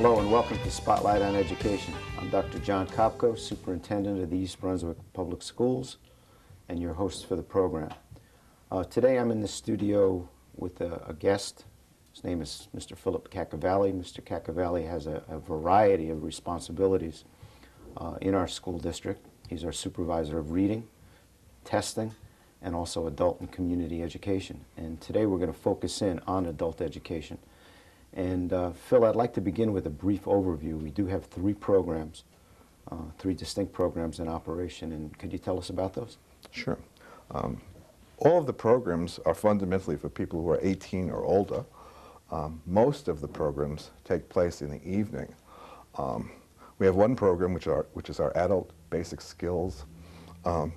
Hello and welcome to Spotlight on Education. I'm Dr. Jon Kopko, Superintendent of the East Brunswick Public Schools, and your host for the program. Today I'm in the studio with a guest. His name is Mr. Philip Caccavale. Mr. Caccavale has a variety of responsibilities in our school district. He's our supervisor of reading, testing, and also adult and community education. And today we're going to focus in on adult education. And Phil, I'd like to begin with a brief overview. We do have three programs, three distinct programs in operation, and could you tell us about those? Sure. All of the programs are fundamentally for people who are 18 or older. Most of the programs take place in the evening. We have one program which is our Adult Basic Skills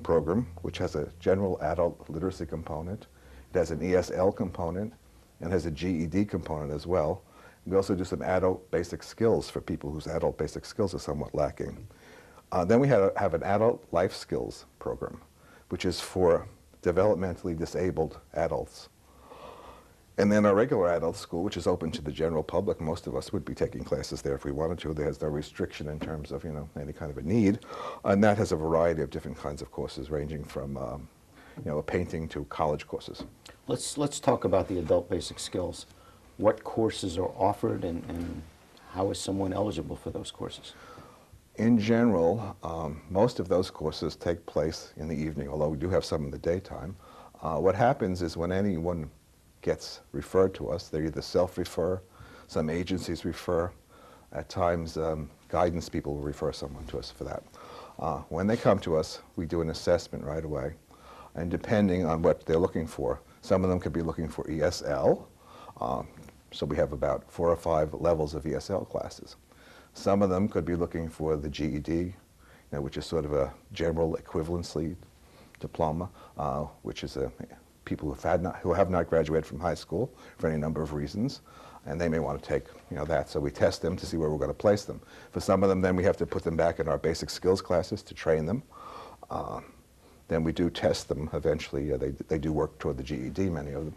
program, which has a general adult literacy component. It has an ESL component and has a GED component as well. We also do some adult basic skills for people whose adult basic skills are somewhat lacking. Then we have an adult life skills program, which is for developmentally disabled adults. And then our regular adult school, which is open to the general public. Most of us would be taking classes there if we wanted to. There's no restriction in terms of, any kind of a need. And that has a variety of different kinds of courses, ranging from a painting to college courses. Let's talk about the adult basic skills. What courses are offered and how is someone eligible for those courses? In general, most of those courses take place in the evening, although we do have some in the daytime. What happens is when anyone gets referred to us, they either self-refer, some agencies refer, at times guidance people will refer someone to us for that. When they come to us, we do an assessment right away, and depending on what they're looking for, some of them could be looking for ESL, so we have about 4 or 5 levels of ESL classes. Some of them could be looking for the GED, which is sort of a general equivalency diploma, which is people who have not graduated from high school for any number of reasons, and they may want to take that. So we test them to see where we're going to place them. For some of them, then we have to put them back in our basic skills classes to train them. Then we do test them eventually. They do work toward the GED, many of them.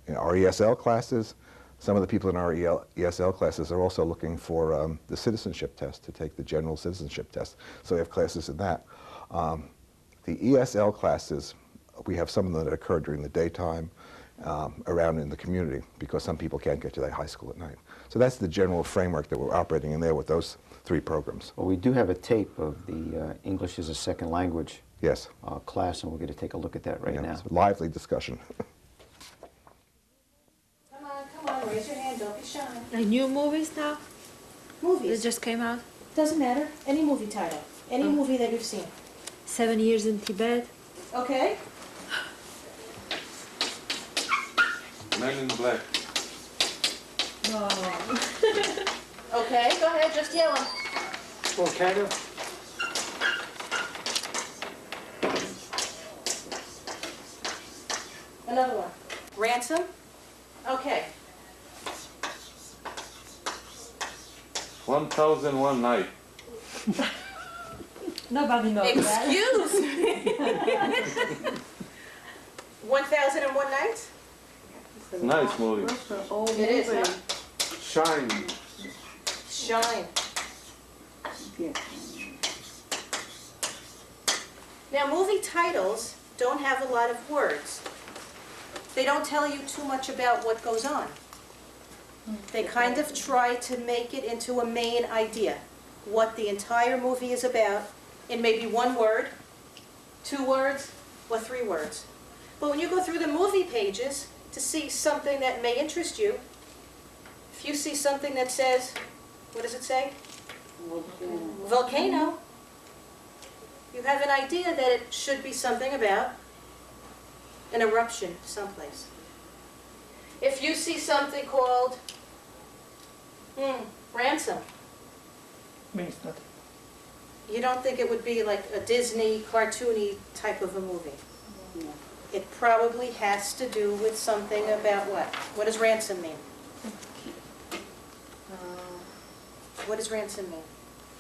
Our ESL classes, some of the people in our ESL classes are also looking for the citizenship test, to take the general citizenship test. So we have classes in that. The ESL classes, we have some of them that occur during the daytime around in the community because some people can't get to their high school at night. So that's the general framework that we're operating in there with those 3 programs. Well, we do have a tape of the English as a Second Language yes. Class, and we're going to take a look at that right now. It's a lively discussion. Come on, raise your hand, don't be shy. Like new movies now? Movies. That just came out? Doesn't matter. Any movie title. Any movie that you've seen. 7 Years in Tibet. Okay? Man in Black. No. Okay, go ahead, just yell them. Volcano. Another one. Ransom? Okay. 1001 Night. Nobody knows that. Excuse me. 1001 Nights? Nice movie. It is, huh? Shine. Shine. Now, movie titles don't have a lot of words. They don't tell you too much about what goes on. They kind of try to make it into a main idea, what the entire movie is about, in maybe 1 word, 2 words, or 3 words. But when you go through the movie pages to see something that may interest you, if you see something that says, what does it say? Volcano. You have an idea that it should be something about an eruption someplace. If you see something called Ransom, you don't think it would be like a Disney cartoony type of a movie. No. It probably has to do with something about what? What does ransom mean? What does ransom mean?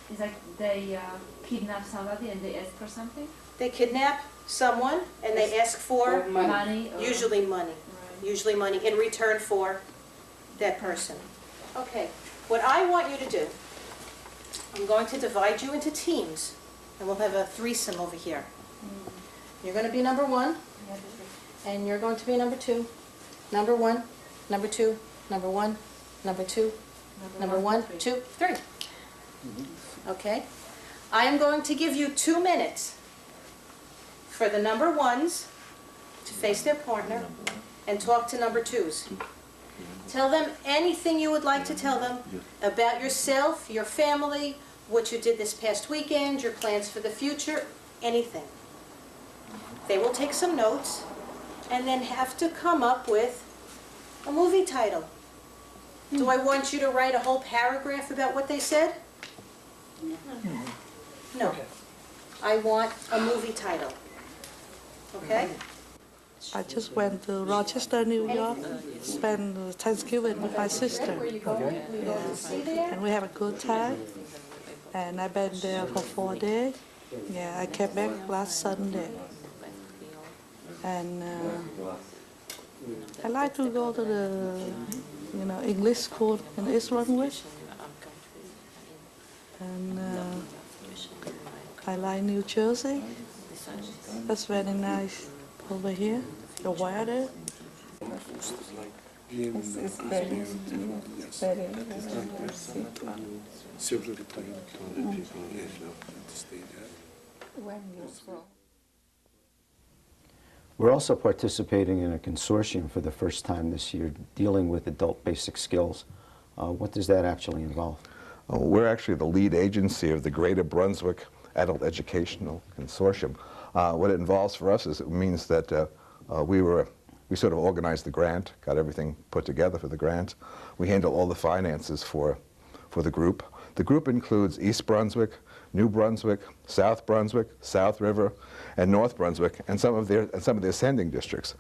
It's like they kidnap somebody and they ask for something? They kidnap someone and they ask for money. Usually money. Right. Usually money in return for that person. Okay. What I want you to do, I'm going to divide you into teams, and we'll have a threesome over here. You're going to be number 1, and you're going to be number 2. Number 1, number 2, number 1, number 2, number 1, 2, 3. Okay? I am going to give you 2 minutes for the number 1s to face their partner and talk to number 2s. Tell them anything you would like to tell them about yourself, your family, what you did this past weekend, your plans for the future, anything. They will take some notes and then have to come up with a movie title. Do I want you to write a whole paragraph about what they said? No. I want a movie title. Okay? I just went to Rochester, New York, spent Thanksgiving with my sister. Yeah. And we have a good time. And I've been there for 4 days. Yeah, I came back last Sunday. And I like to go to the, English school in East Brunswick. And I like New Jersey. That's very nice over here. The weather. It's very Several Italian people to stay there. We're also participating in a consortium for the first time this year dealing with adult basic skills. What does that actually involve? We're actually the lead agency of the Greater Brunswick Adult Educational Consortium. What it involves for us is it means that we sort of organized the grant, got everything put together for the grant. We handle all the finances for the group. The group includes East Brunswick, New Brunswick, South Brunswick, South River, and North Brunswick, and some of the ascending districts.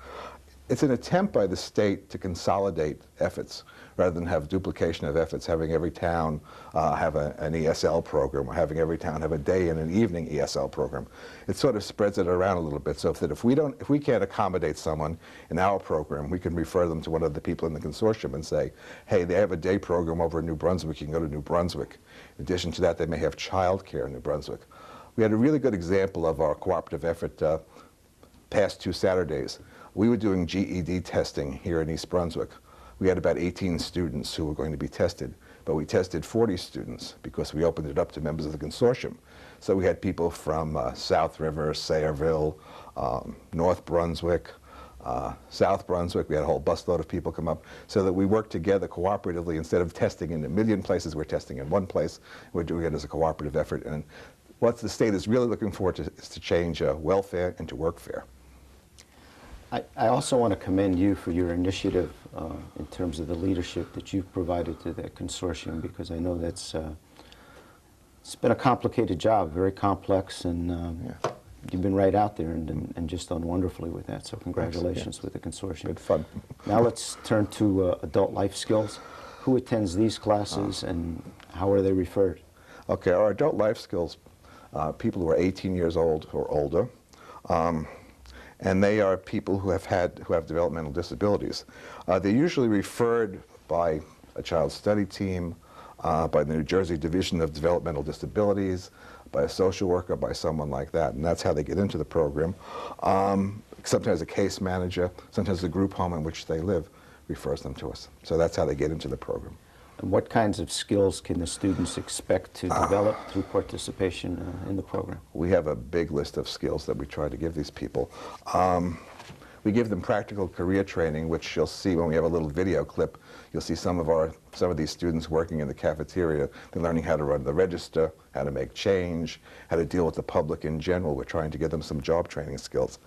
It's an attempt by the state to consolidate efforts rather than have duplication of efforts, having every town have an ESL program, or having every town have a day and an evening ESL program. It sort of spreads it around a little bit, so that if we can't accommodate someone in our program, we can refer them to one of the people in the consortium and say, hey, they have a day program over in New Brunswick, you can go to New Brunswick. In addition to that, they may have childcare in New Brunswick. We had a really good example of our cooperative effort past 2 Saturdays. We were doing GED testing here in East Brunswick. We had about 18 students who were going to be tested, but we tested 40 students because we opened it up to members of the consortium. So we had people from South River, Sayreville, North Brunswick, South Brunswick. We had a whole busload of people come up so that we worked together cooperatively. Instead of testing in a million places, we're testing in one place. We're doing it as a cooperative effort. And what the state is really looking for is to change welfare into workfare. I also want to commend you for your initiative in terms of the leadership that you've provided to that consortium, because I know that's it's been a complicated job, very complex, and you've been right out there and just done wonderfully with that. So congratulations with the consortium. Good fun. Now let's turn to adult life skills. Who attends these classes and how are they referred? Okay, our adult life skills, people who are 18 years old or older. And they are people who have developmental disabilities. They're usually referred by a child study team, by the New Jersey Division of Developmental Disabilities, by a social worker, by someone like that, and that's how they get into the program. Sometimes a case manager, sometimes the group home in which they live refers them to us. So that's how they get into the program. And what kinds of skills can the students expect to develop through participation in the program? We have a big list of skills that we try to give these people. We give them practical career training, which you'll see when we have a little video clip. You'll see some of these students working in the cafeteria. They're learning how to run the register, how to make change, how to deal with the public in general. We're trying to give them some job training skills.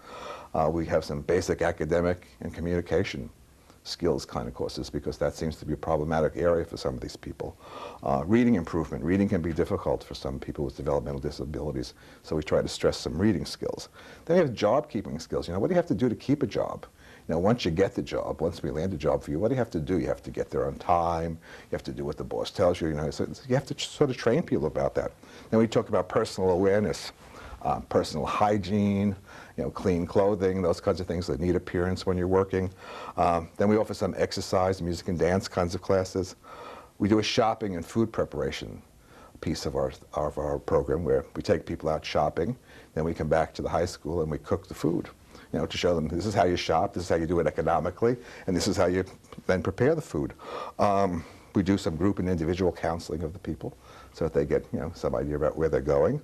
We have some basic academic and communication skills kind of courses, because that seems to be a problematic area for some of these people. Reading improvement. Reading can be difficult for some people with developmental disabilities, so we try to stress some reading skills. Then we have job keeping skills. What do you have to do to keep a job? Once you get the job, once we land a job for you, what do you have to do? You have to get there on time. You have to do what the boss tells you. So you have to sort of train people about that. Then we talk about personal awareness, personal hygiene, clean clothing, those kinds of things that need appearance when you're working. Then we offer some exercise, music and dance kinds of classes. We do a shopping and food preparation piece of our program where we take people out shopping, then we come back to the high school and we cook the food, you know, to show them this is how you shop, this is how you do it economically, and this is how you then prepare the food. We do some group and individual counseling of the people so that they get, you know, some idea about where they're going.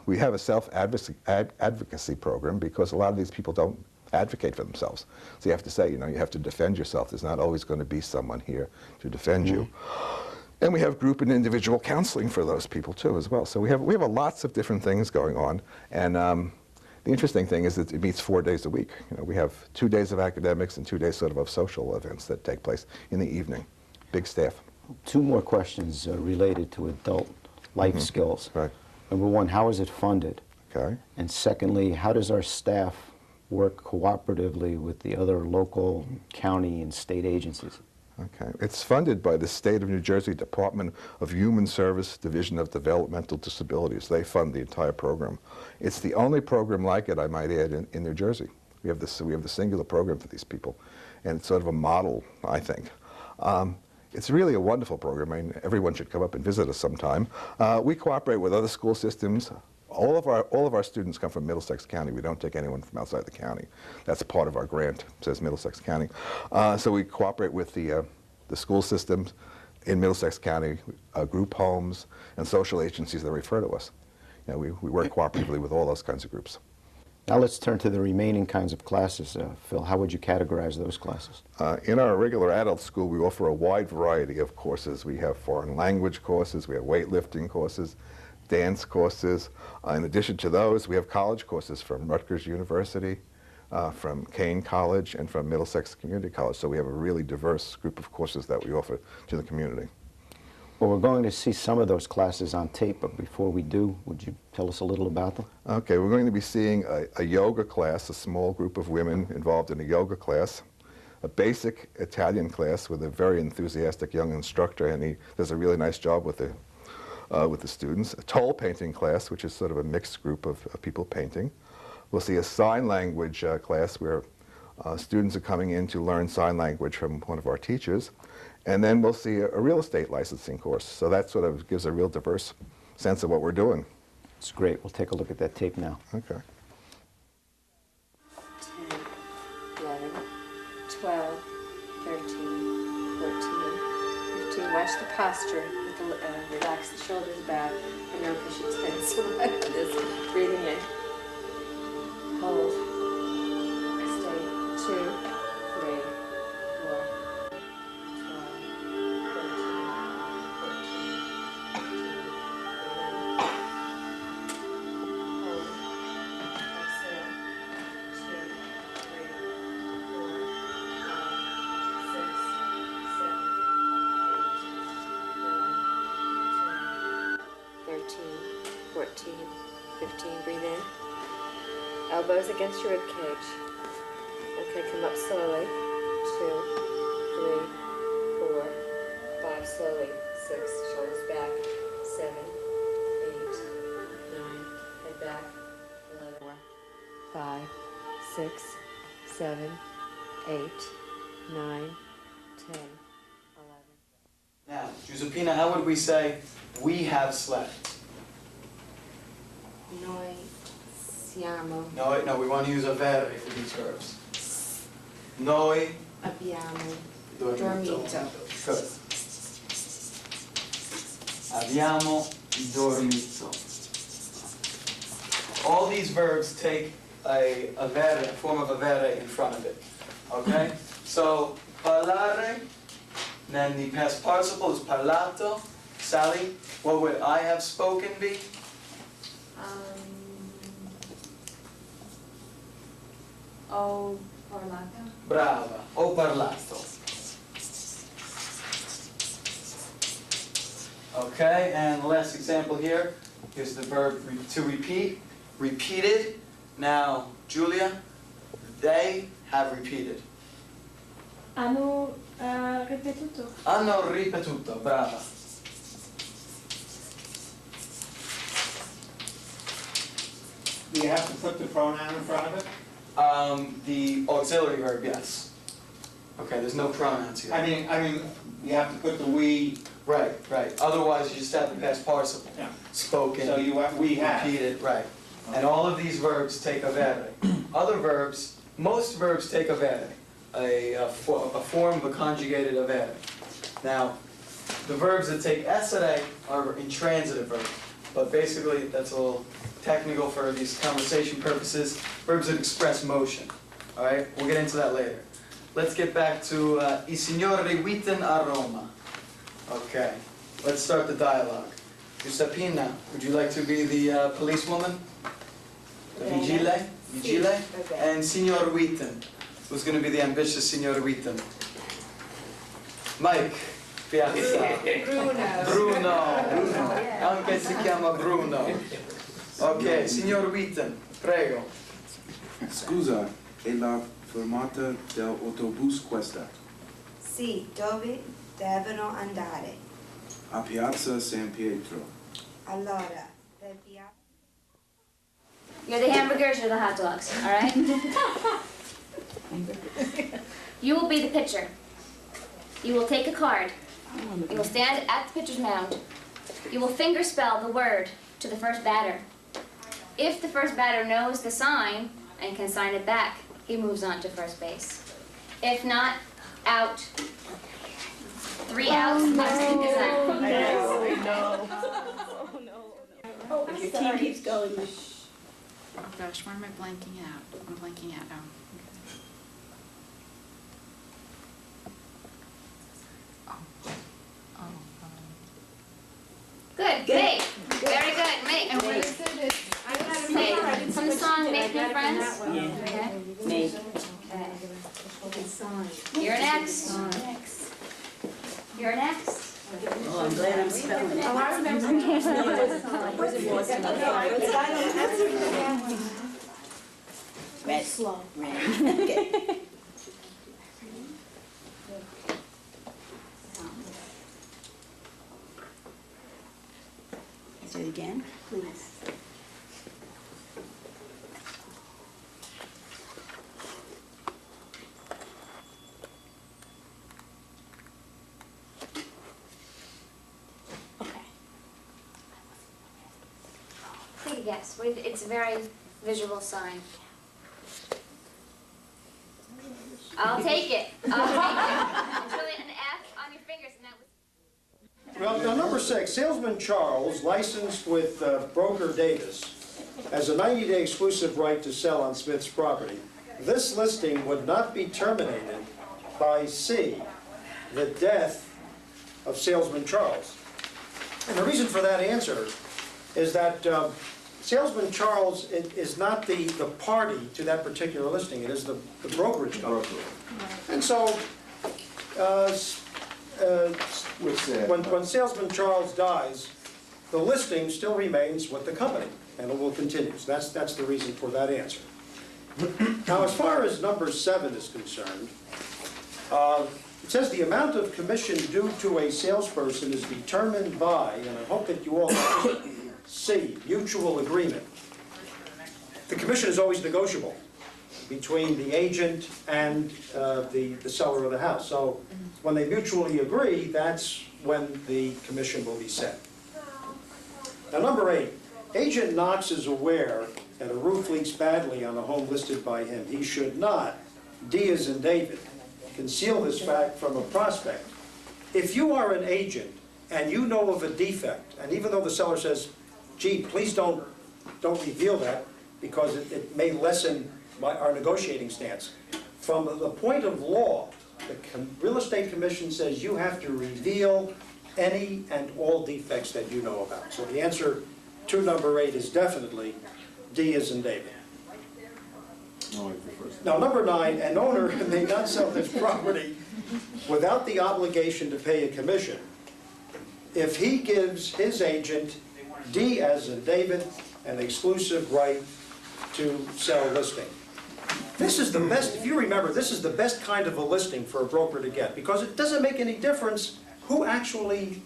We have a self-advocacy program because a lot of these people don't advocate for themselves. So you have to say, you know, you have to defend yourself. There's not always going to be someone here to defend you. And we have group and individual counseling for those people too as well. So we have lots of different things going on. And the interesting thing is that it meets 4 days a week. You know, we have 2 days of academics and 2 days sort of social events that take place in the evening. Big staff. 2 more questions related to adult life skills. Right. Number 1, how is it funded? Okay. And secondly, how does our staff work cooperatively with the other local, county, and state agencies? Okay. It's funded by the State of New Jersey Department of Human Service Division of Developmental Disabilities. They fund the entire program. It's the only program like it, I might add, in New Jersey. We have the singular program for these people, and it's sort of a model, I think. It's really a wonderful program. I mean, everyone should come up and visit us sometime. We cooperate with other school systems. All of our students come from Middlesex County. We don't take anyone from outside the county. That's part of our grant. It says Middlesex County. So we cooperate with the school systems in Middlesex County, group homes, and social agencies that refer to us. You know, we work cooperatively with all those kinds of groups. Now let's turn to the remaining kinds of classes. Phil, how would you categorize those classes? In our regular adult school, we offer a wide variety of courses. We have foreign language courses, we have weightlifting courses, dance courses. In addition to those, we have college courses from Rutgers University, from Kane College, and from Middlesex Community College. So we have a really diverse group of courses that we offer to the community. Well, we're going to see some of those classes on tape, but before we do, would you tell us a little about them? Okay, we're going to be seeing a yoga class, a small group of women involved in a yoga class, a basic Italian class with a very enthusiastic young instructor, and he does a really nice job with the students, a toll painting class, which is sort of a mixed group of people painting. We'll see a sign language class where students are coming in to learn sign language from one of our teachers. And then we'll see a real estate licensing course. So that sort of gives a real diverse sense of what we're doing. It's great. We'll take a look at that tape now. Okay. 10, 11, 12, 13, 14, 15. Watch the posture. Relax the shoulders back. I know because you're tense. Like this. Breathing in. Hold. Stay. 2, 3, 4, 14, 15, breathe in. Elbows against your rib cage. Okay, come up slowly. 2, 3, 4, 5, slowly. 6, shoulders back. 7, 8, 9, head back. 11, 5, 6, 7, 8, 9, 10, 11. Now, Giuseppina, how would we say, we have slept? Noi siamo. No, we want to use avere for these verbs. Noi Abbiamo dormito. dormito. Good. Abbiamo dormito. All these verbs take a form of avere in front of it. Okay? So, parlare, then the past participle is parlato. Sally, what would I have spoken be? Ho parlato. Brava, ho parlato. Okay, and last example here is the verb to repeat. Repeated. Now, Julia, they have repeated. Hanno ripetuto. Hanno ripetuto, brava. Do you have to put the pronoun in front of it? The auxiliary verb, yes. Okay, there's no pronouns here. I mean, you have to put the we Right, right. Otherwise, you just have the past participle. Yeah. Spoken, So you have, we have. repeated, right. And all of these verbs take a vere. Other verbs, most verbs take a vere, a form of a conjugated avere. Now, the verbs that take essere are intransitive verbs, but basically that's a little technical for these conversation purposes. Verbs that express motion. All right, we'll get into that later. Let's get back to I signori witten a Roma. Okay, let's start the dialogue. Giuseppina, would you like to be the policewoman? The vigile? Vigile? And Signor Wheaton, who's going to be the ambitious Signor Wheaton? Mike, piazza. Bruno. Anche si chiama Bruno. Ok, Signor Wheaton, prego. Scusa, è la fermata dell'autobus questa? Sì, dove devono andare? A Piazza San Pietro. Allora, per via... You're the hamburgers, you're the hot dogs, all right? You will be the pitcher. You will take a card. You will stand at the pitcher's mound. You will finger spell the word to the first batter. If the first batter knows the sign and can sign it back, he moves on to first base. If not, out. 3 outs, next thing is out. Your team keeps going. Oh gosh, where am I blanking out? I'm blanking out. Good, May. Very good, May. And what is it? May. Some song, Make Me Friends? Okay. Me. Okay. You're next. You're next. Oh, I'm glad I'm spelling it. Oh, I remember. Red. Slow. Red. Okay. Do it again, please. Take a guess. It's a very visual sign. I'll take it. I'll take it. It's really an F on your fingers, and that was. Well, now, number 6, salesman Charles, licensed with broker Davis, has a 90-day exclusive right to sell on Smith's property. This listing would not be terminated by C, the death of salesman Charles. And the reason for that answer is that salesman Charles is not the party to that particular listing. It is the brokerage company. And so when salesman Charles dies, the listing still remains with the company, and it will continue. So that's the reason for that answer. Now, as far as number 7 is concerned, it says the amount of commission due to a salesperson is determined by, and I hope that you all know, C, mutual agreement. The commission is always negotiable between the agent and the seller of the house. So when they mutually agree, that's when the commission will be set. Now, number 8, Agent Knox is aware that a roof leaks badly on a home listed by him. He should not, D as in David, conceal this fact from a prospect. If you are an agent and you know of a defect, and even though the seller says, gee, please don't reveal that because it may lessen our negotiating stance. From the point of law, the real estate commission says you have to reveal any and all defects that you know about. So the answer to number 8 is definitely D as in David. Now, number 9, an owner may not sell his property without the obligation to pay a commission if he gives his agent, D as in David, an exclusive right to sell a listing. This is the best, if you remember, this is the best kind of a listing for a broker to get because it doesn't make any difference who actually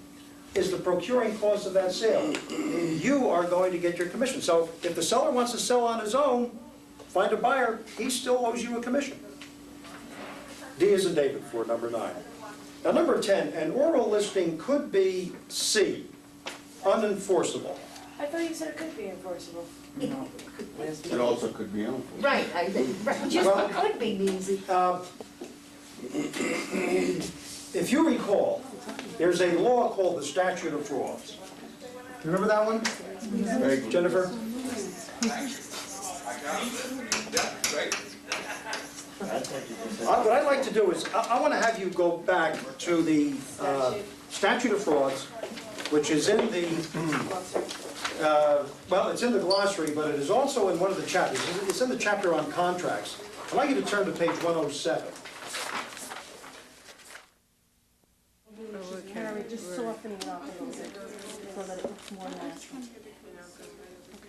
is the procuring cause of that sale. You are going to get your commission. So if the seller wants to sell on his own, find a buyer, he still owes you a commission. D as in David for number 9. Now, number 10, an oral listing could be C, unenforceable. I thought you said it could be enforceable. It also could be unenforceable. Right, just Well, could be means it. If you recall, there's a law called the Statute of Frauds. You remember that one, Jennifer? What I'd like to do is, I want to have you go back to the Statute of Frauds, which is in the, well, it's in the glossary, but it is also in one of the chapters. It's in the chapter on contracts. I'd like you to turn to page 107. Mary, just softening it up a little bit so that it looks more natural.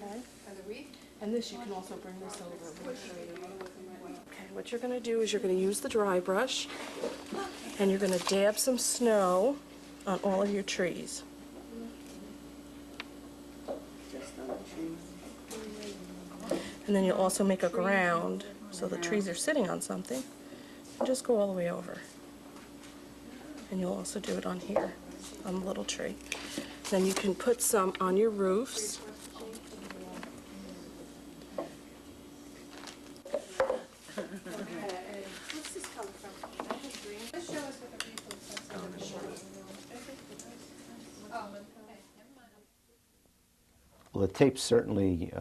Okay? And this, you can also bring this over. Okay, what you're going to do is you're going to use the dry brush and you're going to dab some snow on all of your trees. And then you'll also make a ground so the trees are sitting on something. And just go all the way over. And you'll also do it on here, on the little tree. Then you can put some on your roofs. What's this come from? Let's show us what the people Well, the tapes certainly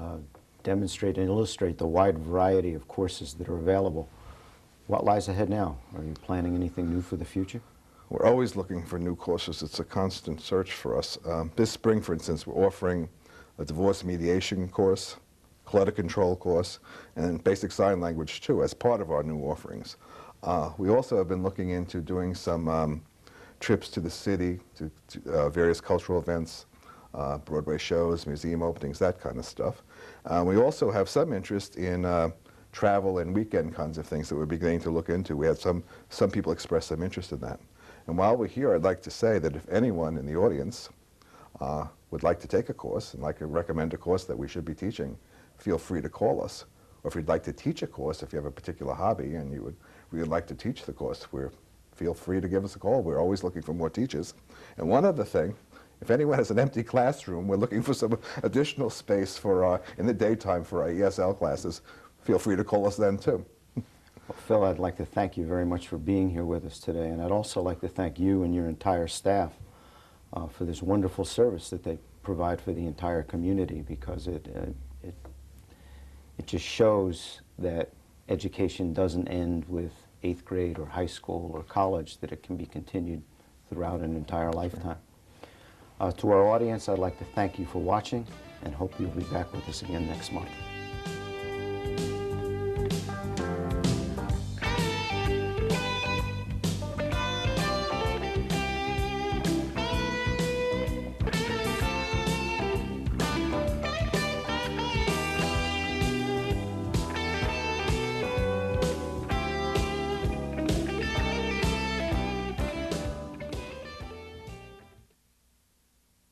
demonstrate and illustrate the wide variety of courses that are available. What lies ahead now? Are you planning anything new for the future? We're always looking for new courses. It's a constant search for us. This spring, for instance, we're offering a divorce mediation course, clutter control course, and basic sign language too as part of our new offerings. We also have been looking into doing some trips to the city, to various cultural events, Broadway shows, museum openings, that kind of stuff. We also have some interest in travel and weekend kinds of things that we're beginning to look into. We had some people express some interest in that. And while we're here, I'd like to say that if anyone in the audience would like to take a course and like to recommend a course that we should be teaching, feel free to call us. Or if you'd like to teach a course, if you have a particular hobby and you would really like to teach the course, feel free to give us a call. We're always looking for more teachers. And one other thing, if anyone has an empty classroom, we're looking for some additional space for in the daytime for our ESL classes. Feel free to call us then too. Well, Phil, I'd like to thank you very much for being here with us today, and I'd also like to thank you and your entire staff for this wonderful service that they provide for the entire community, because it just shows that education doesn't end with 8th grade or high school or college, that it can be continued throughout an entire lifetime. To our audience, I'd like to thank you for watching and hope you'll be back with us again next month.